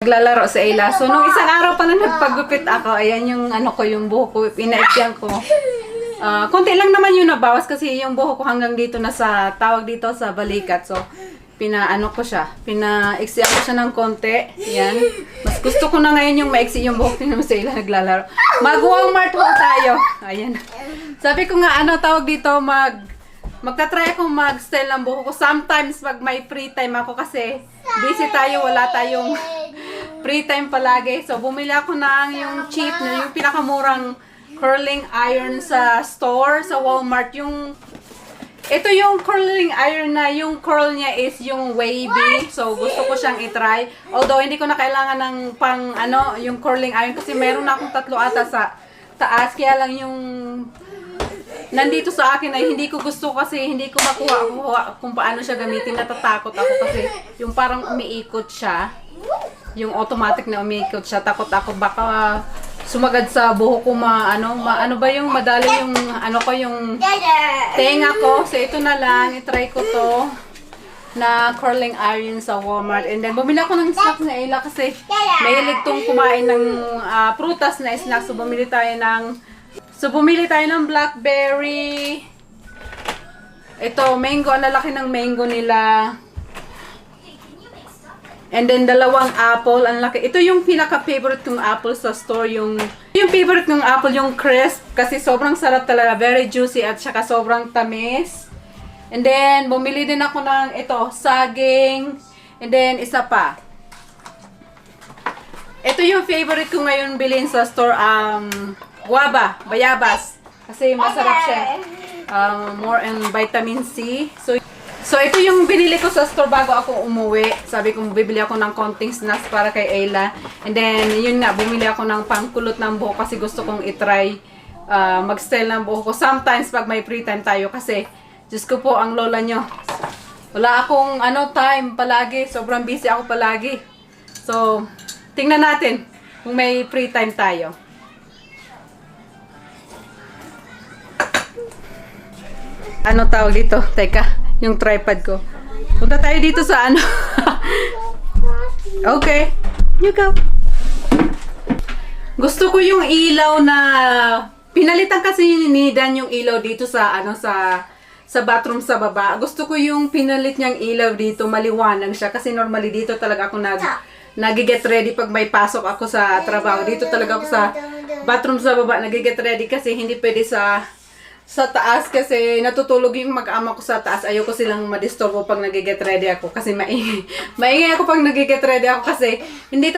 naglalaro sa Ayla. So, nung isang araw pala nagpagupit ako, ayan yung ano ko, yung buhok ko, pinaikyan ko. Konti lang naman yung nabawas kasi yung buhok ko hanggang dito na sa, tawag dito sa balikat. So, pinaano ko siya, pinaiksiyan ko siya ng konti. Yan. Mas gusto ko na ngayon yung maiksi yung buhok ni sa Ayla naglalaro. Mag-Walmart haul tayo. Ayan. Sabi ko nga, ano tawag dito, magta-try akong mag-style ng buhok ko. Sometimes pag may free time ako kasi busy tayo, wala tayong free time palagi. So, bumili ako ng yung cheap, yung pinakamurang curling iron sa store, sa Walmart. Ito yung curling iron na yung curl niya is yung wavy. So, gusto ko siyang itry. Although, hindi ko na kailangan ng yung curling iron kasi meron na akong 3 ata sa taas. Kaya lang yung nandito sa akin ay hindi ko gusto kasi hindi ko makuha kung paano siya gamitin. Natatakot ako kasi yung parang umiikot siya. Yung automatic na umiikot siya. Takot ako baka sumagad sa buhok ko ano ba yung madali yung yung tenga ko. So ito na lang, i-try ko to na curling iron sa Walmart. And then bumili ako ng snacks na Ayla kasi mahilig tong kumain ng prutas na snacks. So bumili tayo ng blackberry. Ito, mango. Ang lalaki ng mango nila. And then, 2 apple. Ang laki. Ito yung pinaka-favorite kong apple sa store. Yung favorite kong apple, yung crisp. Kasi sobrang sarap talaga. Very juicy at saka sobrang tamis. And then, bumili din ako ng saging. And then, isa pa. Ito yung favorite ko ngayon bilhin sa store. Guava, bayabas. Kasi masarap siya. More in vitamin C. So ito yung binili ko sa store bago ako umuwi. Sabi ko, bibili ako ng konting snacks para kay Ayla. And then, yun nga, bumili ako ng pangkulot ng buhok kasi gusto kong itry mag-style ng buhok ko. Sometimes, pag may free time tayo kasi, Diyos ko po, ang lola nyo. Wala akong time palagi. Sobrang busy ako palagi. So, tingnan natin kung may free time tayo. Ano tawag dito? Teka. Yung tripod ko. Punta tayo dito sa Okay. You go. Gusto ko yung ilaw na pinalitan kasi ni Dan yung ilaw dito sa sa bathroom sa baba. Gusto ko yung pinalit niyang ilaw dito, maliwanag siya kasi normally dito talaga ako nag-get ready pag may pasok ako sa trabaho. Dito talaga ako sa bathroom sa baba nag-get ready kasi hindi pwede sa taas kasi natutulog yung mag-ama ko sa taas. Ayoko silang madisturbo pag nag-get ready ako kasi maingay ako pag nag-get ready ako kasi hindi